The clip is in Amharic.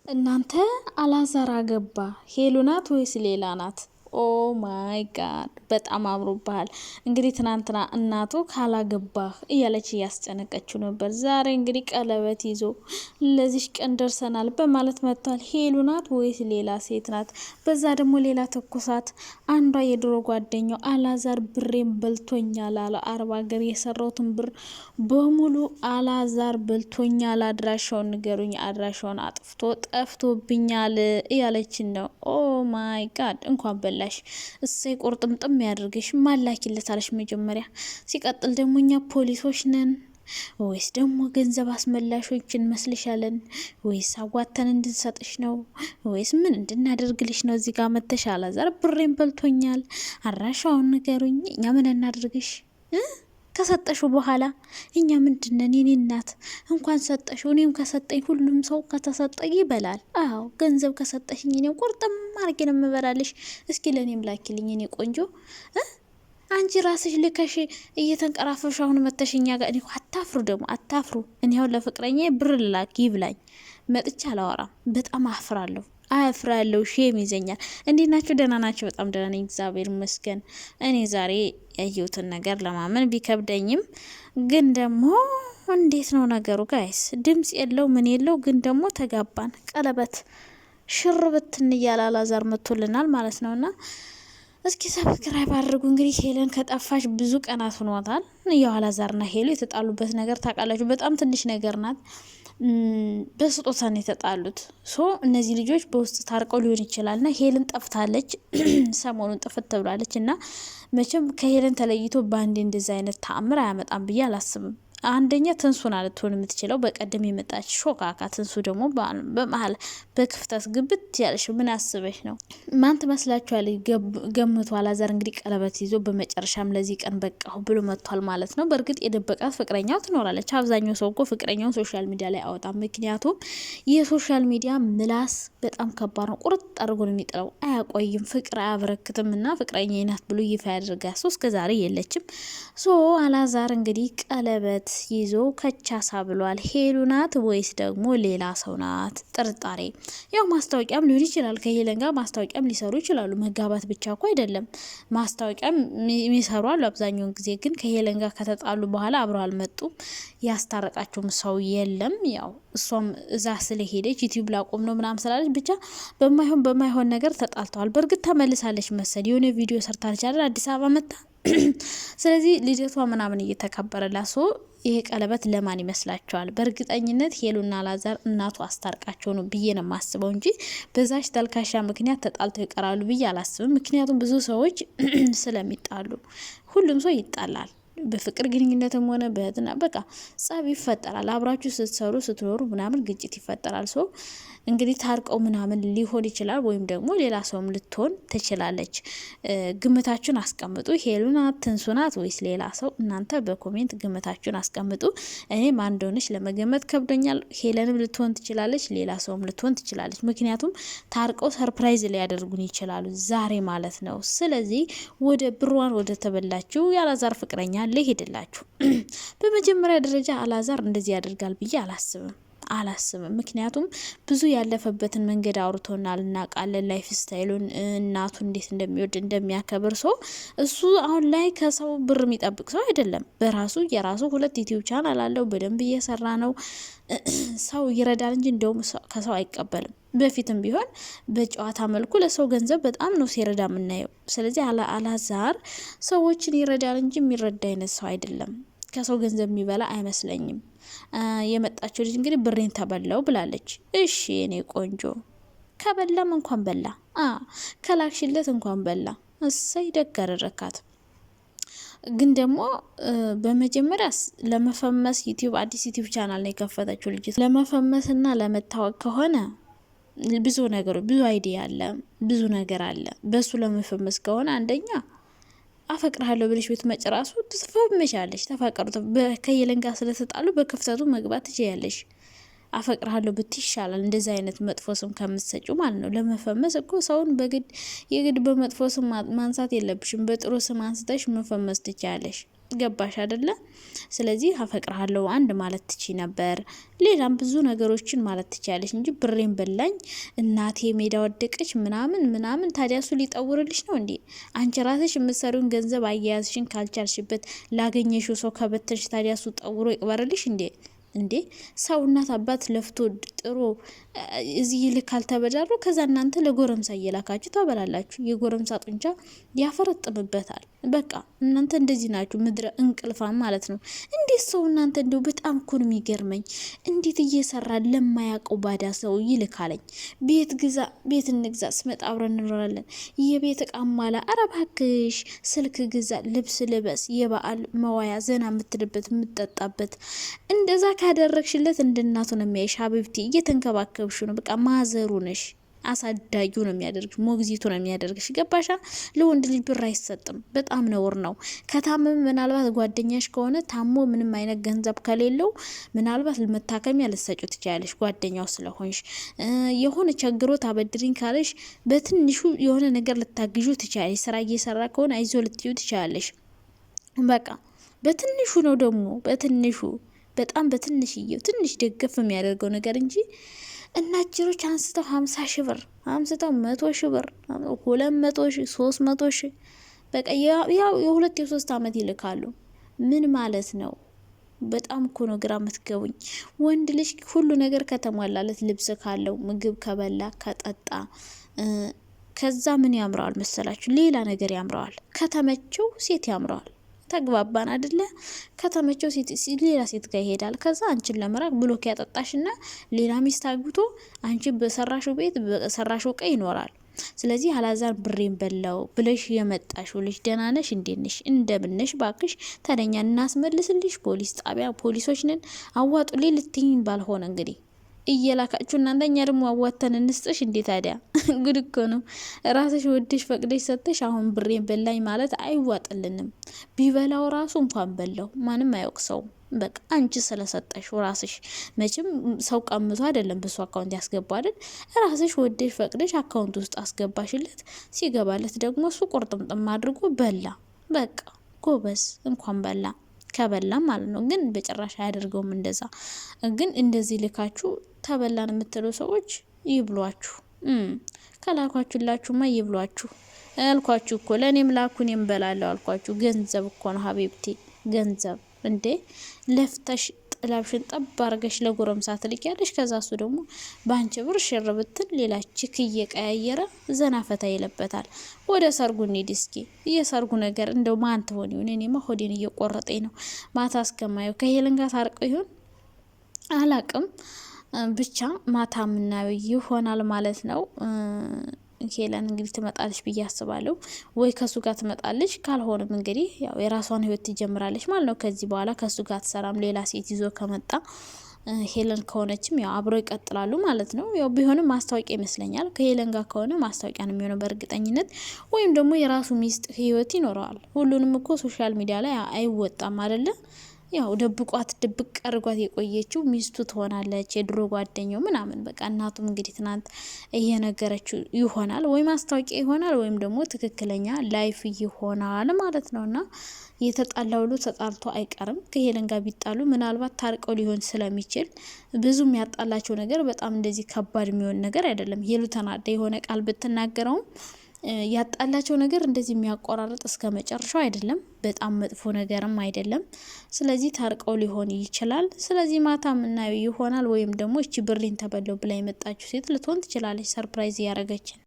እናንተ አላዛር አገባ ሄሉ ናት ወይስ ሌላ ናት? ኦ ማይ ጋድ በጣም አምሮብሃል። እንግዲህ ትናንትና እናቱ ካላገባህ እያለች እያስጨነቀችው ነበር። ዛሬ እንግዲህ ቀለበት ይዞ ለዚህ ቀን ደርሰናል በማለት መጥቷል። ሄሉ ናት ወይስ ሌላ ሴት ናት? በዛ ደግሞ ሌላ ተኩሳት። አንዷ የድሮ ጓደኛው አላዛር ብሬን በልቶኛል አለ። አረብ ሀገር የሰራውትን ብር በሙሉ አላዛር በልቶኛል፣ አድራሻውን ንገሩኝ፣ አድራሻውን አጥፍቶ ጠፍቶብኛል እያለችን ነው። ኦ ማይ ጋድ እንኳን በላሽ። እሰይ ቁርጥምጥም ያድርግሽ። ማላኪለታለሽ መጀመሪያ። ሲቀጥል ደግሞ እኛ ፖሊሶች ነን ወይስ ደግሞ ገንዘብ አስመላሾች እንመስልሻለን? ወይስ አዋተን እንድንሰጥሽ ነው? ወይስ ምን እንድናደርግልሽ ነው? እዚህ ጋር መተሽ አላዛር ብሬን በልቶኛል፣ አድራሻውን ንገሩኝ፣ እኛ ምን እናድርግሽ? ከሰጠሹ በኋላ እኛ ምንድነን? የኔ እናት እንኳን ሰጠሹ፣ እኔም ከሰጠኝ ሁሉም ሰው ከተሰጠኝ ይበላል። አዎ ገንዘብ ከሰጠሽኝ እኔም ቁርጥም አርጌ ነው የምበላልሽ። እስኪ ለእኔም ላኪልኝ የኔ ቆንጆ። አንቺ ራስሽ ልከሽ እየተንቀራፈሽ አሁን መተሽኛ ጋር እኔ አታፍሩ፣ ደግሞ አታፍሩ። እኔ አሁን ለፍቅረኛ ብር ላክ ይብላኝ መጥቻ አላወራም። በጣም አፍራለሁ። አፍራለሁ፣ ሼም ይዘኛል። እንዴት ናችሁ? ደህና ናቸው? በጣም ደህና ነኝ፣ እግዚአብሔር ይመስገን። እኔ ዛሬ ያየሁትን ነገር ለማመን ቢከብደኝም ግን ደግሞ እንዴት ነው ነገሩ ጋይስ? ድምጽ የለው ምን የለው፣ ግን ደግሞ ተጋባን። ቀለበት ሽር ብትን እያለ አላዛር መጥቶልናል ማለት ነውና እስኪ ሰብስክራይብ አድርጉ። እንግዲህ ሄለን ከጠፋች ብዙ ቀናት ሆኗታል። ያው አላዛርና ሄሉ የተጣሉበት ነገር ታውቃላችሁ፣ በጣም ትንሽ ነገር ናት። በስጦታ ነው የተጣሉት። እነዚህ ልጆች በውስጥ ታርቀው ሊሆን ይችላል። ና ሄለን ጠፍታለች፣ ሰሞኑን ጥፍት ተብላለች። እና መቼም ከሄለን ተለይቶ በአንዴ እንደዚ አይነት ተአምር አያመጣም ብዬ አላስብም። አንደኛ ትንሱን ልትሆን የምትችለው በቀደም የመጣች ሾካካ። ትንሱ ደግሞ በመሀል በክፍተት ግብት ያለሽ ምን አስበሽ ነው? ማን ትመስላችኋል? ገምቱ። አላዛር እንግዲህ ቀለበት ይዞ በመጨረሻም ለዚህ ቀን በቃሁ ብሎ መጥቷል ማለት ነው። በእርግጥ የደበቃት ፍቅረኛው ትኖራለች። አብዛኛው ሰው እኮ ፍቅረኛውን ሶሻል ሚዲያ ላይ አወጣም። ምክንያቱም የሶሻል ሚዲያ ምላስ በጣም ከባድ ነው። ቁርጥ አድርጎ ነው የሚጥለው። አያቆይም፣ ፍቅር አያበረክትም። እና ፍቅረኛ ናት ብሎ ይፋ ያደርጋል። እስከዛሬ የለችም። አላዛር እንግዲህ ቀለበት ይዞ ከቻሳ ብሏል። ሄሉ ናት ወይስ ደግሞ ሌላ ሰው ናት? ጥርጣሬ። ያው ማስታወቂያም ሊሆን ይችላል። ከሄለን ጋር ማስታወቂያም ሊሰሩ ይችላሉ። መጋባት ብቻ እኮ አይደለም፣ ማስታወቂያም የሚሰሩ አሉ። አብዛኛውን ጊዜ ግን ከሄለን ጋር ከተጣሉ በኋላ አብረው አልመጡም። ያስታረቃቸውም ሰው የለም። ያው እሷም እዛ ስለሄደች ዩቲዩብ ላቆም ነው ምናም ስላለች ብቻ በማይሆን ነገር ተጣልተዋል። በእርግጥ ተመልሳለች መሰል፣ የሆነ ቪዲዮ ሰርታለች አይደል አዲስ አበባ መጣ። ስለዚህ ልደቷ ምናምን እየተከበረላት ይሄ ቀለበት ለማን ይመስላችኋል? በእርግጠኝነት ሄሉና አላዛር እናቱ አስታርቃቸው ነው ብዬ ነው የማስበው እንጂ በዛች ተልካሻ ምክንያት ተጣልተው ይቀራሉ ብዬ አላስብም። ምክንያቱም ብዙ ሰዎች ስለሚጣሉ፣ ሁሉም ሰው ይጣላል። በፍቅር ግንኙነትም ሆነ በእህትና በቃ ጸብ ይፈጠራል። አብራችሁ ስትሰሩ ስትኖሩ ምናምን ግጭት ይፈጠራል። እንግዲህ ታርቀው ምናምን ሊሆን ይችላል፣ ወይም ደግሞ ሌላ ሰውም ልትሆን ትችላለች። ግምታችሁን አስቀምጡ። ሄሉ ናት፣ ትንሱ ናት ወይስ ሌላ ሰው? እናንተ በኮሜንት ግምታችሁን አስቀምጡ። እኔ ማን እንደሆነች ለመገመት ከብዶኛል። ሄለንም ልትሆን ትችላለች፣ ሌላ ሰውም ልትሆን ትችላለች። ምክንያቱም ታርቀው ሰርፕራይዝ ሊያደርጉን ይችላሉ ዛሬ ማለት ነው። ስለዚህ ወደ ብሯን ወደ ተበላችሁ የአላዛር ፍቅረኛ ልሄድላችሁ። በመጀመሪያ ደረጃ አላዛር እንደዚህ ያደርጋል ብዬ አላስብም። ምክንያቱም ብዙ ያለፈበትን መንገድ አውርቶናል፣ እናውቃለን። ላይፍ ስታይሉን፣ እናቱ እንዴት እንደሚወድ እንደሚያከብር እሱ አሁን ላይ ከሰው ብር የሚጠብቅ ሰው አይደለም። በራሱ የራሱ 2 ዩቲዩብ ቻናል አለው። በደንብ እየሰራ ነው። ሰው ይረዳል እንጂ እንደውም ከሰው አይቀበልም። በፊትም ቢሆን በጨዋታ መልኩ ለሰው ገንዘብ በጣም ነው ሲረዳ የምናየው። ስለዚህ አላዛር ሰዎችን ይረዳል እንጂ የሚረዳ አይነት ሰው አይደለም። ከሰው ገንዘብ የሚበላ አይመስለኝም። የመጣችው ልጅ እንግዲህ ብሬን ተበላው ብላለች። እሺ የኔ ቆንጆ ከበላም እንኳን በላ፣ ከላክሽለት እንኳን በላ። እሰይ ደግ አደረካት። ግን ደግሞ በመጀመሪያ ለመፈመስ አዲስ ዩቲዩብ ቻናል ነው የከፈተችው ልጅ። ለመፈመስና ለመታወቅ ከሆነ ብዙ አይዲያ አለ፣ ብዙ ነገር አለ። በሱ ለመፈመስ ከሆነ አንደኛ አፈቅርሃለሁ ብለሽ ብትመጪ ራሱ ትፈምሻለሽ። ተፋቀሩ። ከሄለን ጋር ስለተጣሉ በክፍተቱ መግባት ትችያለሽ። አፈቅርሃለሁ ብትይ ይሻላል፣ እንደዚህ አይነት መጥፎ ስም ከምትሰጪው ማለት ነው። ለመፈመስ እኮ ሰውን የግድ በመጥፎ ስም ማንሳት የለብሽም። በጥሩ ስም አንስተሽ መፈመስ ትችያለሽ። ገባሽ አይደለ? ስለዚህ አፈቅርሃለሁ አንድ ማለት ትቺ ነበር። ሌላም ብዙ ነገሮችን ማለት ትችያለሽ እንጂ ብሬን በላኝ እናቴ ሜዳ ወደቀች ምናምን ታዲያ እሱ ሊጠውርልሽ ነው እንዴ? አንቺ ራስሽ የምትሰሪውን ገንዘብ አያያዝሽን ካልቻልሽበት ላገኘሽው ሰው ከበተሽ ታዲያ እሱ ጠውሮ ይቅበርልሽ እንዴ? ሰው እናት አባት ለፍቶ ጥሮ እዚህ ይልካል ተበዳሩ። ከዛ እናንተ ለጎረምሳ እየላካችሁ ታበላላችሁ። የጎረምሳ ጡንቻ ያፈረጥምበታል። በቃ እናንተ እንደዚህ ናችሁ፣ ምድረ እንቅልፋም ማለት ነው። እንዴት ሰው እናንተ እንደው በጣም እኮ ነው የሚገርመኝ። እንዴት እየሰራ ለማያውቀው ባዳ ሰው ይልካለኝ። ቤት ግዛ፣ ቤት እንግዛ፣ ስመጣ አብረን እንኖራለን፣ የቤት እቃ ማላ። ኧረ እባክሽ ስልክ ግዛ፣ ልብስ ልበስ፣ የበዓል መዋያ ዘና የምትልበት የምትጠጣበት። እንደዛ ካደረግሽለት እንደ እናቱ ነው የሚያይሽ። ሀቢብቲ እየተንከባከብሽ ነው። በቃ ማዘሩ ነሽ። አሳዳጊው ነው የሚያደርግሽ፣ ሞግዚቱ ነው የሚያደርግሽ። ገባሻ? ለወንድ ልጅ ብር አይሰጥም። በጣም ነውር ነው። ከታመም ምናልባት ጓደኛሽ ከሆነ ታሞ ምንም አይነት ገንዘብ ከሌለው ምናልባት መታከሚያ ልትሰጪው ትችያለሽ፣ ጓደኛው ስለሆንሽ። የሆነ ቸግሮ ታበድሪኝ ካለሽ በትንሹ የሆነ ነገር ልታግዡ ትችያለሽ። ስራ እየሰራ ከሆነ አይዞ ልትዩ ትችያለሽ። በቃ በትንሹ ነው ደግሞ በትንሹ በጣም በትንሽዬው ትንሽ ደገፍ የሚያደርገው ነገር እንጂ እናጅሮች አንስተው 50 ሺህ ብር አንስተው 100 ሺህ ብር 200 ሺህ 300 ሺህ በቃ ያው የሁለት የሶስት አመት ይልካሉ። ምን ማለት ነው? በጣም እኮ ነው ግራ የምትገቡኝ። ወንድ ልጅ ሁሉ ነገር ከተሟላለት፣ ልብስ ካለው፣ ምግብ ከበላ ከጠጣ፣ ከዛ ምን ያምረዋል መሰላችሁ? ሌላ ነገር ያምረዋል። ከተመቸው ሴት ያምረዋል። ተግባባን አይደለ? ከተመቸው ሌላ ሴት ጋር ይሄዳል። ከዛ አንቺን ለመራቅ ብሎክ ያጠጣሽና ሌላ ሚስት አግብቶ አንቺ በሰራሽው ቤት በሰራሽው ቀይ ይኖራል። ስለዚህ አላዛር ብሬን በላው ብለሽ የመጣሽው ልጅ ደህና ነሽ? እንዴት ነሽ? እንደምነሽ? ባክሽ ተደኛ እናስመልስልሽ። ፖሊስ ጣቢያ ፖሊሶች ነን አዋጡ ልትይኝ ባልሆነ እንግዲህ እየላካችሁ እናንተ፣ እኛ ደግሞ አዋተን እንስጥሽ እንዴ? ታዲያ ጉድ እኮ ነው። ራስሽ ወድሽ ፈቅደሽ ሰጥሽ አሁን ብሬን በላኝ ማለት አይዋጥልንም። ቢበላው ራሱ እንኳን በላው ማንም አያውቅሰውም። በቃ አንቺ ስለሰጠሽ ራስሽ፣ መቼም ሰው ቀምቶ አይደለም በሱ አካውንት ያስገባ አይደል? ራስሽ ወድሽ ፈቅደሽ አካውንት ውስጥ አስገባሽለት። ሲገባለት ደግሞ እሱ ቁርጥምጥም አድርጎ በላ። በቃ ጎበዝ፣ እንኳን በላ ከበላ ማለት ነው። ግን በጭራሽ አያደርገውም እንደዛ። ግን እንደዚህ ልካችሁ ተበላን የምትሉ ሰዎች ይብሏችሁ። ከላኳችሁላችሁማ ይብሏችሁ አልኳችሁ እኮ። ለእኔም ላኩን የምበላለሁ አልኳችሁ። ገንዘብ እኮ ነው ሀቢብቲ፣ ገንዘብ እንዴ። ለፍተሽ ጥላብሽን ጠብ አርገሽ ለጎረምሳ ትልኪያለሽ። ከዛ እሱ ደግሞ በአንቺ ብር ሽር ብትን ሌላ ችክ እየቀያየረ ዘና ፈታ ይለበታል። ወደ ሰርጉ እንሂድ እስኪ። የሰርጉ ነገር እንደው ማን ትሆን ይሆን? እኔማ ሆዴን እየቆረጠኝ ነው። ማታ እስከማየው ከሄለን ጋር ታርቀው ይሆን አላቅም። ብቻ ማታ የምናየው ይሆናል ማለት ነው። ሄለን እንግዲህ ትመጣለች ብዬ አስባለሁ። ወይ ከሱ ጋር ትመጣለች፣ ካልሆነም እንግዲህ ያው የራሷን ህይወት ትጀምራለች ማለት ነው። ከዚህ በኋላ ከሱ ጋር ትሰራም። ሌላ ሴት ይዞ ከመጣ ሄለን ከሆነችም ያው አብሮ ይቀጥላሉ ማለት ነው። ያው ቢሆንም ማስታወቂያ ይመስለኛል። ከሄለን ጋር ከሆነ ማስታወቂያ ነው የሚሆነው በእርግጠኝነት። ወይም ደግሞ የራሱ ሚስት ህይወት ይኖረዋል። ሁሉንም እኮ ሶሻል ሚዲያ ላይ አይወጣም አይደለ? ያው ደብቋት ድብቅ አርጓት የቆየችው ሚስቱ ትሆናለች፣ የድሮ ጓደኛው ምናምን። በቃ እናቱም እንግዲህ ትናንት እየነገረችው ይሆናል፣ ወይ ማስታወቂያ ይሆናል፣ ወይም ደግሞ ትክክለኛ ላይፍ ይሆናል ማለት ነውና የተጣላ ሁሉ ተጣልቶ አይቀርም። ከሄለን ጋር ቢጣሉ ምናልባት ታርቀው ሊሆን ስለሚችል ብዙም ያጣላቸው ነገር በጣም እንደዚህ ከባድ የሚሆን ነገር አይደለም። ሄሉ ተናዳ የሆነ ቃል ብትናገረውም ያጣላቸው ነገር እንደዚህ የሚያቆራርጥ እስከ መጨረሻው አይደለም። በጣም መጥፎ ነገርም አይደለም። ስለዚህ ታርቀው ሊሆን ይችላል። ስለዚህ ማታ የምናየው ይሆናል። ወይም ደግሞ እቺ ብሬን ተበለው ብላ የመጣችው ሴት ልትሆን ትችላለች፣ ሰርፕራይዝ ያረገችን